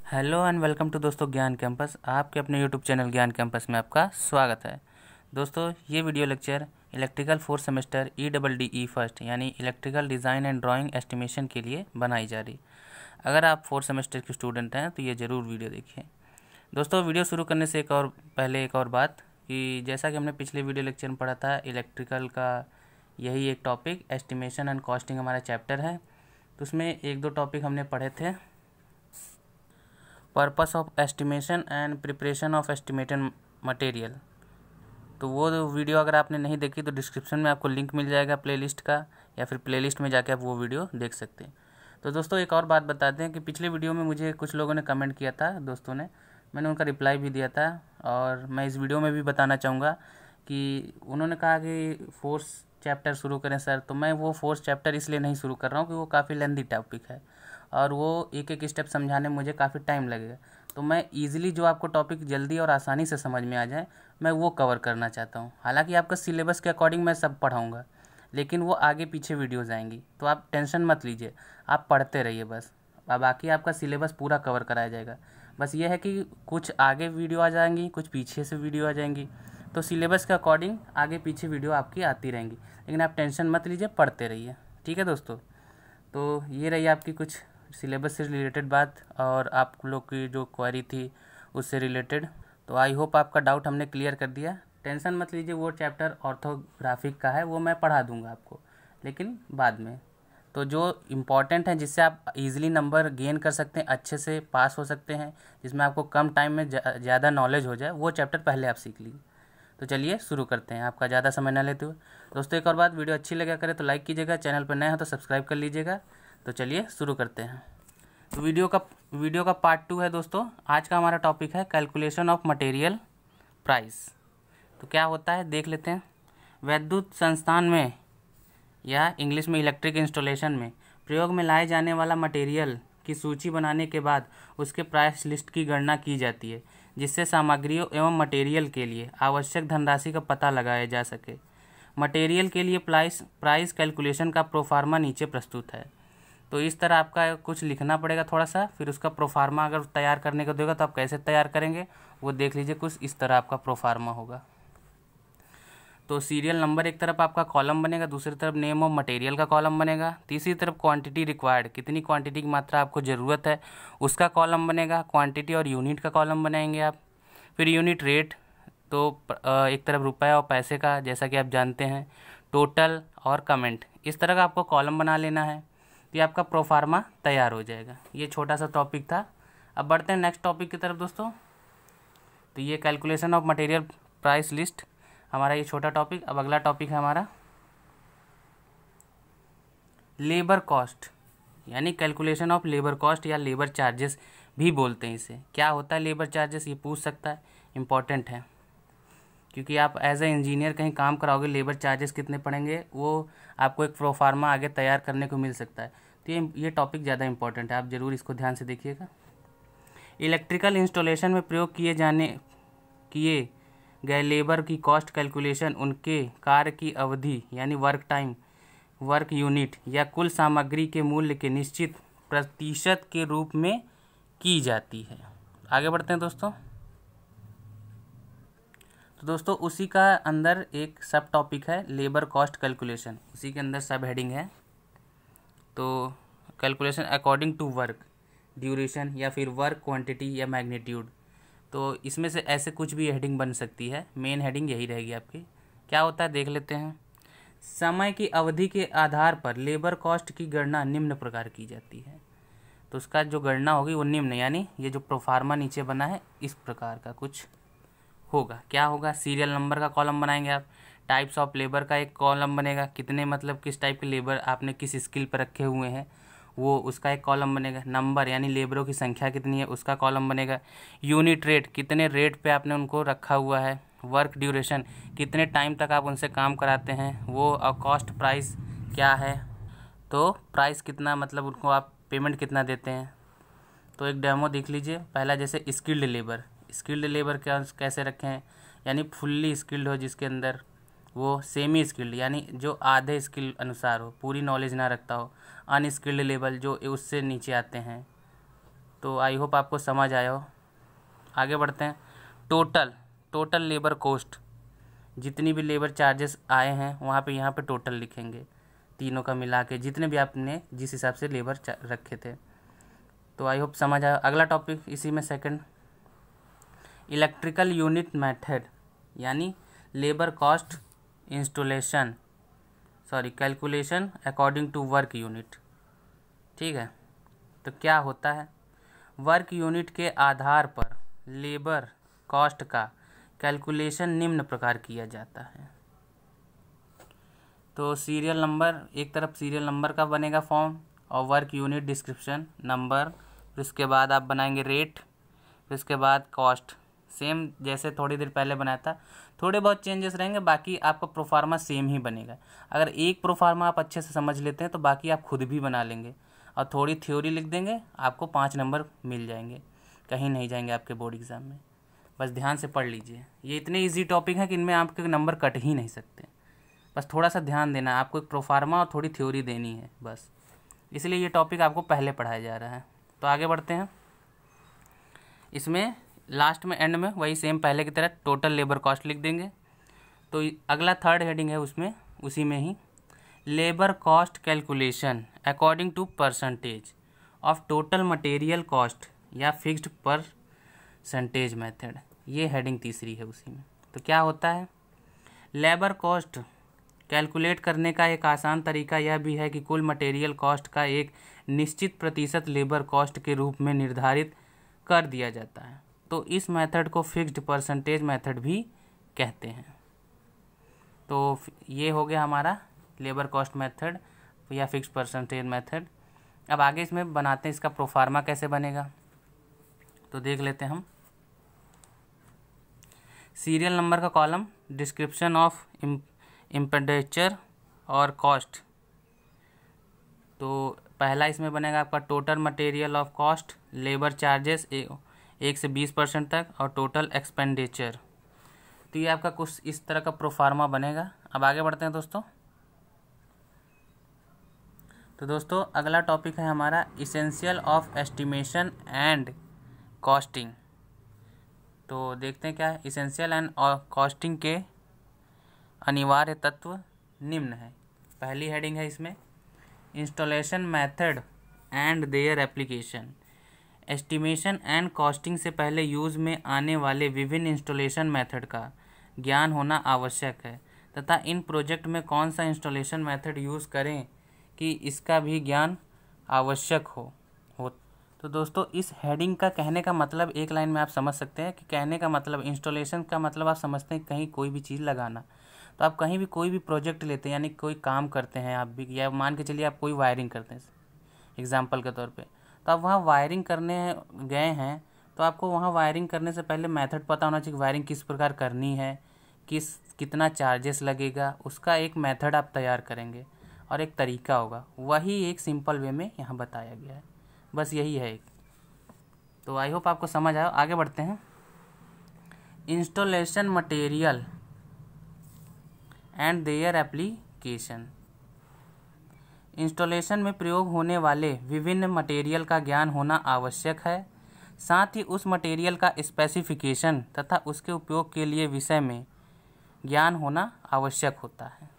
Hello and welcome to दोस्तों ज्ञान campus. आपके अपने यूट्यूब चैनल ज्ञान कैंपस में आपका स्वागत है। दोस्तों ये video lecture electrical fourth semester EEE first यानी electrical design and drawing estimation के लिए बनाई जा रही। अगर आप फोर्थ सेमेस्टर के स्टूडेंट हैं तो ये ज़रूर वीडियो देखिए। दोस्तों वीडियो शुरू करने से एक और बात कि जैसा कि हमने पिछले वीडियो लेक्चर में पढ़ा था, इलेक्ट्रिकल का यही एक टॉपिक एस्टिमेशन एंड कॉस्टिंग हमारा चैप्टर है। तो उसमें एक दो टॉपिक हमने पढ़े थे, purpose of estimation and preparation of estimated material. तो वो वीडियो अगर आपने नहीं देखी तो डिस्क्रिप्शन में आपको लिंक मिल जाएगा प्लेलिस्ट का, या फिर प्लेलिस्ट में जाके आप वो वीडियो देख सकते हैं। तो दोस्तों एक और बात बताते हैं कि पिछले वीडियो में मुझे कुछ लोगों ने कमेंट किया था, दोस्तों ने, मैंने उनका रिप्लाई भी दिया था और मैं इस वीडियो में भी बताना चाहूँगा कि उन्होंने कहा कि फोर्थ चैप्टर शुरू करें सर। तो मैं वो फोर्थ चैप्टर इसलिए नहीं शुरू कर रहा हूँ कि वो काफ़ी लेंदी टॉपिक है और वो एक एक स्टेप समझाने में मुझे काफ़ी टाइम लगेगा। तो मैं ईज़िली जो आपको टॉपिक जल्दी और आसानी से समझ में आ जाए मैं वो कवर करना चाहता हूँ। हालांकि आपका सिलेबस के अकॉर्डिंग मैं सब पढ़ाऊँगा, लेकिन वो आगे पीछे वीडियोज़ आएंगी, तो आप टेंशन मत लीजिए, आप पढ़ते रहिए बस। बाकी आपका सिलेबस पूरा कवर कराया जाएगा। बस ये है कि कुछ आगे वीडियो आ जाएंगी, कुछ पीछे से वीडियो आ जाएंगी, तो सिलेबस के अकॉर्डिंग आगे पीछे वीडियो आपकी आती रहेंगी, लेकिन आप टेंशन मत लीजिए, पढ़ते रहिए। ठीक है दोस्तों, तो ये रही आपकी कुछ सिलेबस से रिलेटेड बात और आप लोग की जो क्वेरी थी उससे रिलेटेड। तो आई होप आपका डाउट हमने क्लियर कर दिया। टेंशन मत लीजिए, वो चैप्टर ऑर्थोग्राफिक का है, वो मैं पढ़ा दूंगा आपको, लेकिन बाद में। तो जो इम्पॉर्टेंट है, जिससे आप इजीली नंबर गेन कर सकते हैं, अच्छे से पास हो सकते हैं, जिसमें आपको कम टाइम में ज़्यादा नॉलेज हो जाए, वो चैप्टर पहले आप सीख लीजिए। तो चलिए शुरू करते हैं, आपका ज़्यादा समय ना लेते हुए। दोस्तों एक और बात, वीडियो अच्छी लगा करे तो लाइक कीजिएगा, चैनल पर नए हो तो सब्सक्राइब कर लीजिएगा। तो चलिए शुरू करते हैं। तो वीडियो का पार्ट 2 है दोस्तों। आज का हमारा टॉपिक है कैलकुलेशन ऑफ मटेरियल प्राइस। तो क्या होता है देख लेते हैं। वैद्युत संस्थान में या इंग्लिश में इलेक्ट्रिक इंस्टॉलेशन में प्रयोग में लाए जाने वाला मटेरियल की सूची बनाने के बाद उसके प्राइस लिस्ट की गणना की जाती है, जिससे सामग्रियों एवं मटेरियल के लिए आवश्यक धनराशि का पता लगाया जा सके। मटेरियल के लिए प्राइस कैलकुलेशन का प्रोफार्मा नीचे प्रस्तुत है। तो इस तरह आपका कुछ लिखना पड़ेगा थोड़ा सा, फिर उसका प्रोफार्मा अगर तैयार करने को देगा तो आप कैसे तैयार करेंगे वो देख लीजिए। कुछ इस तरह आपका प्रोफार्मा होगा। तो सीरियल नंबर एक तरफ आपका कॉलम बनेगा, दूसरी तरफ नेम ऑफ मटेरियल का कॉलम बनेगा, तीसरी तरफ क्वांटिटी रिक्वायर्ड, कितनी क्वांटिटी की मात्रा आपको ज़रूरत है उसका कॉलम बनेगा, क्वांटिटी और यूनिट का कॉलम बनाएंगे आप। फिर यूनिट रेट, तो एक तरफ रुपए और पैसे का, जैसा कि आप जानते हैं, टोटल और कमेंट, इस तरह का आपको कॉलम बना लेना है। तो ये आपका प्रोफार्मा तैयार हो जाएगा। ये छोटा सा टॉपिक था। अब बढ़ते हैं नेक्स्ट टॉपिक की तरफ दोस्तों। तो ये calculation of material price list हमारा ये छोटा टॉपिक। अब अगला टॉपिक है हमारा लेबर कॉस्ट, यानी कैलकुलेशन ऑफ लेबर कॉस्ट या लेबर चार्जेस भी बोलते हैं इसे। क्या होता है लेबर चार्जेस, ये पूछ सकता है, इम्पॉर्टेंट है, क्योंकि आप एज ए इंजीनियर कहीं काम कराओगे, लेबर चार्जेस कितने पड़ेंगे वो आपको एक प्रोफार्मा आगे तैयार करने को मिल सकता है। तो ये टॉपिक ज़्यादा इंपॉर्टेंट है, आप ज़रूर इसको ध्यान से देखिएगा। इलेक्ट्रिकल इंस्टॉलेशन में प्रयोग किए गए लेबर की कॉस्ट कैलकुलेशन उनके कार्य की अवधि यानी वर्क टाइम, वर्क यूनिट या कुल सामग्री के मूल्य के निश्चित प्रतिशत के रूप में की जाती है। आगे बढ़ते हैं दोस्तों। तो दोस्तों उसी का अंदर एक सब टॉपिक है लेबर कॉस्ट कैलकुलेशन, उसी के अंदर सब हेडिंग है। तो calculation according to work duration या फिर वर्क क्वांटिटी या मैग्नीट्यूड। तो इसमें से ऐसे कुछ भी हेडिंग बन सकती है, मेन हेडिंग यही रहेगी आपकी। क्या होता है देख लेते हैं। समय की अवधि के आधार पर लेबर कॉस्ट की गणना निम्न प्रकार की जाती है। तो उसका जो गणना होगी वो निम्न, यानी ये जो प्रोफार्मा नीचे बना है इस प्रकार का कुछ होगा। क्या होगा, सीरियल नंबर का कॉलम बनाएंगे आप, टाइप्स ऑफ लेबर का एक कॉलम बनेगा, कितने मतलब किस टाइप के लेबर आपने किस स्किल पर रखे हुए हैं वो उसका एक कॉलम बनेगा, नंबर यानी लेबरों की संख्या कितनी है उसका कॉलम बनेगा, यूनिट रेट कितने रेट पे आपने उनको रखा हुआ है, वर्क ड्यूरेशन कितने टाइम तक आप उनसे काम कराते हैं वो, और कॉस्ट प्राइस क्या है, तो प्राइस कितना मतलब उनको आप पेमेंट कितना देते हैं। तो एक डेमो देख लीजिए। पहला जैसे स्किल्ड लेबर क्या कैसे रखें हैं, यानी फुल्ली स्किल्ड हो जिसके अंदर, वो सेमी स्किल्ड यानी जो आधे स्किल अनुसार हो, पूरी नॉलेज ना रखता हो, अनस्किल्ड लेवल जो उससे नीचे आते हैं। तो आई होप आपको समझ आया हो। आगे बढ़ते हैं। टोटल लेबर कॉस्ट, जितनी भी लेबर चार्जेस आए हैं वहाँ पे यहाँ पे टोटल लिखेंगे, तीनों का मिला के जितने भी आपने जिस हिसाब से लेबर रखे थे। तो आई होप समझ आया। अगला टॉपिक इसी में सेकंड, इलेक्ट्रिकल यूनिट मेथड, यानी labour cost calculation according to work unit. ठीक है, तो क्या होता है, वर्क यूनिट के आधार पर लेबर कॉस्ट का कैलकुलेशन निम्न प्रकार किया जाता है। तो सीरियल नंबर, एक तरफ सीरियल नंबर का बनेगा फॉर्म और वर्क यूनिट डिस्क्रिप्शन नंबर, फिर उसके बाद आप बनाएंगे रेट, फिर उसके बाद कॉस्ट, सेम जैसे थोड़ी देर पहले बनाया था। थोड़े बहुत चेंजेस रहेंगे, बाकी आपका प्रोफार्मा सेम ही बनेगा। अगर एक प्रोफार्मा आप अच्छे से समझ लेते हैं तो बाकी आप खुद भी बना लेंगे और थोड़ी थ्योरी लिख देंगे, आपको 5 नंबर मिल जाएंगे, कहीं नहीं जाएंगे आपके बोर्ड एग्ज़ाम में। बस ध्यान से पढ़ लीजिए, ये इतने इजी टॉपिक हैं कि इनमें आपके नंबर कट ही नहीं सकते। बस थोड़ा सा ध्यान देना है, आपको एक प्रोफार्मा और थोड़ी थ्योरी देनी है बस, इसलिए ये टॉपिक आपको पहले पढ़ाया जा रहा है। तो आगे बढ़ते हैं। इसमें लास्ट में एंड में वही सेम पहले की तरह टोटल लेबर कॉस्ट लिख देंगे। तो अगला थर्ड हेडिंग है उसमें, उसी में ही, labour cost calculation according to percentage of total material cost या फिक्स्ड परसेंटेज मेथड, ये हेडिंग तीसरी है उसी में। तो क्या होता है, लेबर कॉस्ट कैलकुलेट करने का एक आसान तरीका यह भी है कि कुल मटेरियल कॉस्ट का एक निश्चित प्रतिशत लेबर कॉस्ट के रूप में निर्धारित कर दिया जाता है। तो इस मेथड को फिक्स्ड परसेंटेज मेथड भी कहते हैं। तो ये हो गया हमारा लेबर कॉस्ट मेथड या फिक्स्ड परसेंटेज मेथड। अब आगे इसमें बनाते हैं इसका प्रोफार्मा कैसे बनेगा, तो देख लेते हैं हम। सीरियल नंबर का कॉलम, डिस्क्रिप्शन ऑफ एक्सपेंडिचर और कॉस्ट। तो पहला इसमें बनेगा आपका total material of cost, labour charges 1 से 20% तक और टोटल एक्सपेंडिचर। तो ये आपका कुछ इस तरह का प्रोफार्मा बनेगा। अब आगे बढ़ते हैं दोस्तों। तो दोस्तों अगला टॉपिक है हमारा essential of estimation and costing. तो देखते हैं क्या है। इसेंशियल एंड कॉस्टिंग के अनिवार्य तत्व निम्न है। पहली हेडिंग है इसमें, installation method and their application. Estimation and costing से पहले यूज़ में आने वाले विभिन्न इंस्टॉलेशन मेथड का ज्ञान होना आवश्यक है तथा इन प्रोजेक्ट में कौन सा इंस्टॉलेशन मेथड यूज़ करें कि इसका भी ज्ञान आवश्यक हो। तो दोस्तों इस हेडिंग का कहने का मतलब एक लाइन में आप समझ सकते हैं कि कहने का मतलब, इंस्टॉलेशन का मतलब आप समझते हैं कहीं कोई भी चीज़ लगाना। तो आप कहीं भी कोई भी प्रोजेक्ट लेते हैं, यानी कोई काम करते हैं आप भी, या मान के चलिए आप कोई वायरिंग करते हैं एग्जाम्पल के तौर पे, तो आप वहाँ वायरिंग करने गए हैं, तो आपको वहाँ वायरिंग करने से पहले मेथड पता होना चाहिए कि वायरिंग किस प्रकार करनी है, कितना चार्जेस लगेगा, उसका एक मेथड आप तैयार करेंगे और एक तरीका होगा। वही एक सिंपल वे में यहाँ बताया गया है, बस यही है एक। तो आई होप आपको समझ आया। आगे बढ़ते हैं। Installation material and their application. Installation में प्रयोग होने वाले विभिन्न मटेरियल का ज्ञान होना आवश्यक है, साथ ही उस मटेरियल का स्पेसिफिकेशन तथा उसके उपयोग के लिए विषय में ज्ञान होना आवश्यक होता है।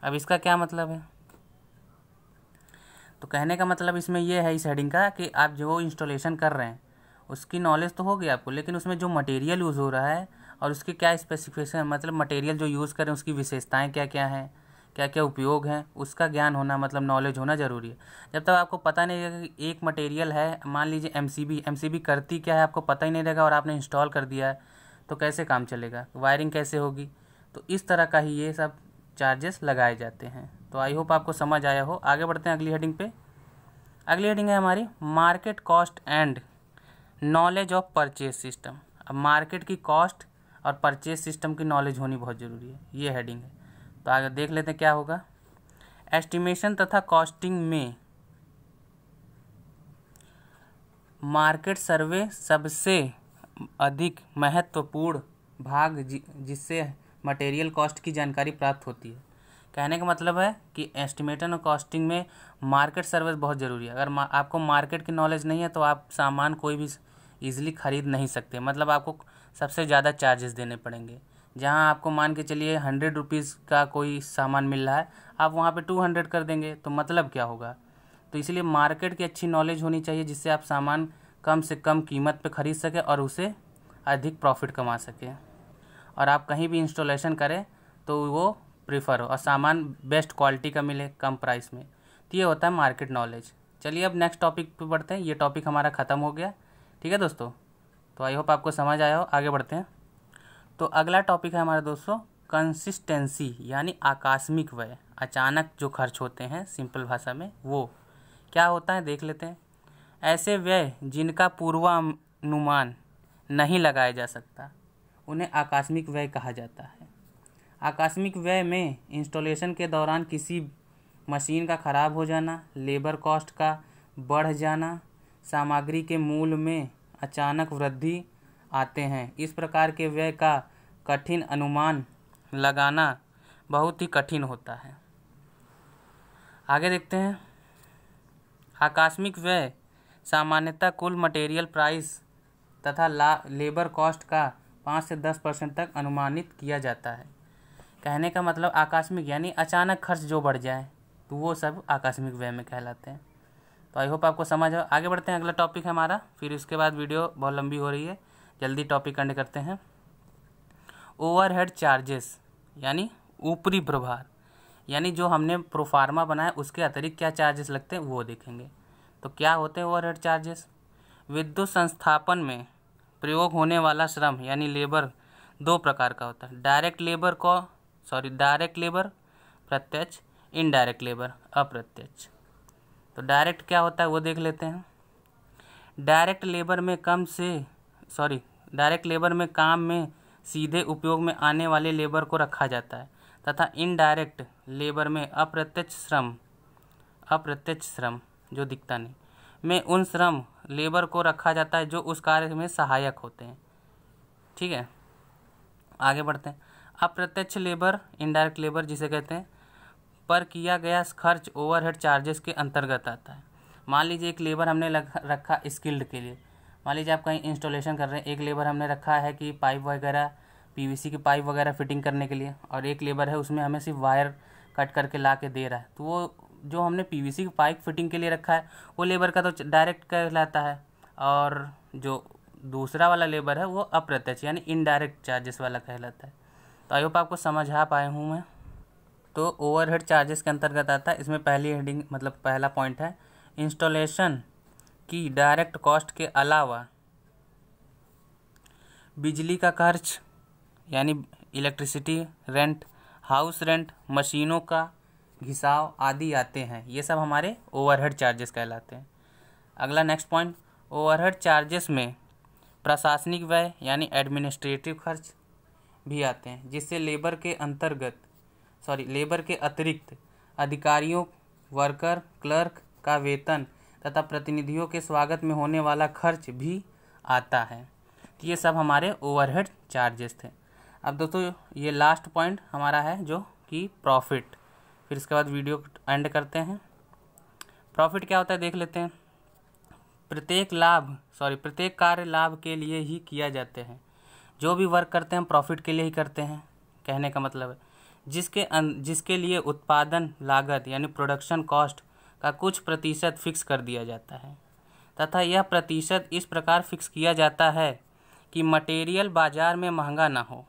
अब इसका क्या मतलब है, तो कहने का मतलब इसमें यह है इस हेडिंग का कि आप जो इंस्टॉलेशन कर रहे हैं उसकी नॉलेज तो होगी आपको, लेकिन उसमें जो मटेरियल यूज़ हो रहा है और उसके क्या स्पेसिफिकेशन, मतलब मटेरियल जो यूज़ करें उसकी विशेषताएं क्या क्या हैं, क्या क्या उपयोग हैं, उसका ज्ञान होना, मतलब नॉलेज होना ज़रूरी है। जब तक आपको पता नहीं रहेगा कि एक मटेरियल है, मान लीजिए एमसीबी करती क्या है आपको पता ही नहीं रहेगा और आपने इंस्टॉल कर दिया है, तो कैसे काम चलेगा, वायरिंग कैसे होगी। तो इस तरह का ही ये सब चार्जेस लगाए जाते हैं। तो आई होप आपको समझ आया हो। आगे बढ़ते हैं अगली हेडिंग पे। अगली हेडिंग है हमारी market cost and knowledge of purchase system. अब मार्केट की कॉस्ट और परचेज सिस्टम की नॉलेज होनी बहुत ज़रूरी है, ये हेडिंग है। तो आगे देख लेते हैं क्या होगा। एस्टिमेशन तथा कॉस्टिंग में मार्केट सर्वे सबसे अधिक महत्वपूर्ण भाग जिससे मटेरियल कॉस्ट की जानकारी प्राप्त होती है। कहने का मतलब है कि एस्टिमेशन और कॉस्टिंग में मार्केट सर्विस बहुत ज़रूरी है। अगर आपको मार्केट की नॉलेज नहीं है तो आप सामान कोई भी ईजिली ख़रीद नहीं सकते। मतलब आपको सबसे ज़्यादा चार्जेस देने पड़ेंगे। जहां आपको मान के चलिए 100 रुपीज़ का कोई सामान मिल रहा है, आप वहां पे 200 कर देंगे, तो मतलब क्या होगा। तो इसलिए मार्केट की अच्छी नॉलेज होनी चाहिए, जिससे आप सामान कम से कम कीमत पे ख़रीद सकें और उसे अधिक प्रॉफिट कमा सकें। और आप कहीं भी इंस्टॉलेशन करें तो वो प्रीफर हो और सामान बेस्ट क्वालिटी का मिले कम प्राइस में। तो ये होता है मार्केट नॉलेज। चलिए अब नेक्स्ट टॉपिक पे बढ़ते हैं। ये टॉपिक हमारा ख़त्म हो गया। ठीक है दोस्तों, तो आई होप आपको समझ आया हो। आगे बढ़ते हैं। तो अगला टॉपिक है हमारे दोस्तों कंसिस्टेंसी, यानी आकस्मिक व्यय। अचानक जो खर्च होते हैं, सिंपल भाषा में वो क्या होता है देख लेते हैं। ऐसे व्यय जिनका पूर्वानुमान नहीं लगाया जा सकता, उन्हें आकस्मिक व्यय कहा जाता है। आकस्मिक व्यय में इंस्टॉलेशन के दौरान किसी मशीन का ख़राब हो जाना, लेबर कॉस्ट का बढ़ जाना, सामग्री के मूल्य में अचानक वृद्धि आते हैं। इस प्रकार के व्यय का कठिन अनुमान लगाना बहुत ही कठिन होता है। आगे देखते हैं। आकस्मिक व्यय सामान्यतः कुल मटेरियल प्राइस तथा लेबर कॉस्ट का 5 से 10% तक अनुमानित किया जाता है। कहने का मतलब आकस्मिक यानी अचानक खर्च जो बढ़ जाए, तो वो सब आकस्मिक व्यय में कहलाते हैं। तो आई होप आपको समझ आओ। आगे बढ़ते हैं। अगला टॉपिक है हमारा, फिर उसके बाद वीडियो बहुत लंबी हो रही है, जल्दी टॉपिक एंड करते हैं। ओवरहेड चार्जेस यानी ऊपरी प्रभार, यानी जो हमने प्रोफार्मा बनाया उसके अतिरिक्त क्या चार्जेस लगते हैं वो देखेंगे। तो क्या होते हैं ओवरहेड चार्जेस। विद्युत संस्थापन में प्रयोग होने वाला श्रम यानी लेबर दो प्रकार का होता है। डायरेक्ट लेबर प्रत्यक्ष, इनडायरेक्ट लेबर अप्रत्यक्ष। तो डायरेक्ट क्या होता है वो देख लेते हैं। डायरेक्ट लेबर में काम में सीधे उपयोग में आने वाले लेबर को रखा जाता है, तथा इनडायरेक्ट लेबर में अप्रत्यक्ष श्रम जो दिखता नहीं में उन श्रम लेबर को रखा जाता है जो उस कार्य में सहायक होते हैं। ठीक है, आगे बढ़ते हैं। अप्रत्यक्ष लेबर, इनडायरेक्ट लेबर जिसे कहते हैं, पर किया गया खर्च ओवरहेड चार्जेस के अंतर्गत आता है। मान लीजिए एक लेबर हमने रखा स्किल्ड के लिए। मान लीजिए आप कहीं इंस्टॉलेशन कर रहे हैं, एक लेबर हमने रखा है कि पाइप वगैरह, पीवीसी की पाइप वगैरह फिटिंग करने के लिए, और एक लेबर है उसमें हमें सिर्फ वायर कट करके ला के दे रहा है। तो वो जो हमने पीवीसी की पाइप फिटिंग के लिए रखा है वो लेबर का तो डायरेक्ट कहलाता है, और जो दूसरा वाला लेबर है वो अप्रत्यक्ष यानी इनडायरेक्ट चार्जेस वाला कहलाता है। तो आई होप आपको समझ आ पाए हूँ मैं। तो ओवरहेड चार्जेस के अंतर्गत आता है। इसमें पहली हेडिंग मतलब पहला पॉइंट है, इंस्टॉलेशन की डायरेक्ट कॉस्ट के अलावा बिजली का खर्च यानी इलेक्ट्रिसिटी रेंट, हाउस रेंट, मशीनों का घिसाव आदि आते हैं। ये सब हमारे ओवरहेड चार्जेस कहलाते हैं। अगला नेक्स्ट पॉइंट, ओवरहेड चार्जेस में प्रशासनिक व्यय यानी एडमिनिस्ट्रेटिव खर्च भी आते हैं, जिससे लेबर के अतिरिक्त अधिकारियों, वर्कर, क्लर्क का वेतन तथा प्रतिनिधियों के स्वागत में होने वाला खर्च भी आता है। तो ये सब हमारे ओवरहेड चार्जेस थे। अब दोस्तों ये लास्ट पॉइंट हमारा है जो कि प्रॉफिट। फिर इसके बाद वीडियो एंड करते हैं। प्रॉफिट क्या होता है देख लेते हैं। प्रत्येक कार्य लाभ के लिए ही किया जाते हैं। जो भी वर्क करते हैं हम प्रॉफिट के लिए ही करते हैं, कहने का मतलब है। जिसके लिए उत्पादन लागत यानी प्रोडक्शन कॉस्ट का कुछ प्रतिशत फिक्स कर दिया जाता है, तथा यह प्रतिशत इस प्रकार फिक्स किया जाता है कि मटेरियल बाजार में महंगा ना हो।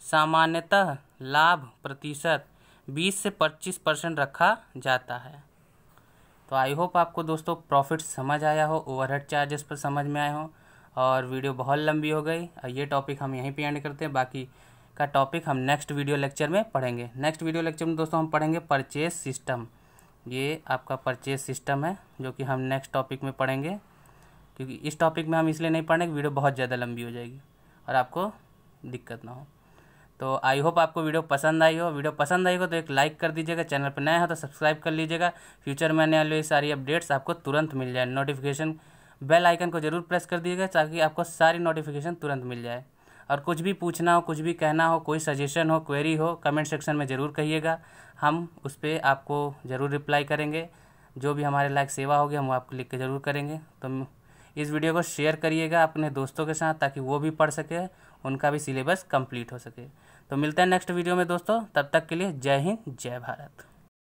सामान्यतः लाभ प्रतिशत 20 से 25% रखा जाता है। तो आई होप आपको दोस्तों प्रॉफिट समझ आया हो, ओवरहेड चार्जेस पर समझ में आए हो। और वीडियो बहुत लंबी हो गई, ये टॉपिक हम यहीं पे एंड करते हैं। बाकी का टॉपिक हम नेक्स्ट वीडियो लेक्चर में पढ़ेंगे। नेक्स्ट वीडियो लेक्चर में दोस्तों हम पढ़ेंगे परचेज सिस्टम। ये आपका परचेज सिस्टम है जो कि हम नेक्स्ट टॉपिक में पढ़ेंगे, क्योंकि इस टॉपिक में हम इसलिए नहीं पढ़ेंगे, वीडियो बहुत ज़्यादा लंबी हो जाएगी और आपको दिक्कत ना हो। तो आई होप आपको वीडियो पसंद आई हो। वीडियो पसंद आई हो तो एक लाइक कर दीजिएगा, चैनल पर नया हो तो सब्सक्राइब कर लीजिएगा। फ्यूचर में आने वाली सारी अपडेट्स आपको तुरंत मिल जाए। नोटिफिकेशन बेल आइकन को जरूर प्रेस कर दीजिएगा ताकि आपको सारी नोटिफिकेशन तुरंत मिल जाए। और कुछ भी पूछना हो, कुछ भी कहना हो, कोई सजेशन हो, क्वेरी हो, कमेंट सेक्शन में ज़रूर कहिएगा। हम उस पर आपको ज़रूर रिप्लाई करेंगे। जो भी हमारे लायक सेवा होगी हम आपको लिख के ज़रूर करेंगे। तो इस वीडियो को शेयर करिएगा अपने दोस्तों के साथ, ताकि वो भी पढ़ सके, उनका भी सिलेबस कंप्लीट हो सके। तो मिलते हैं नेक्स्ट वीडियो में दोस्तों, तब तक के लिए जय हिंद, जय भारत।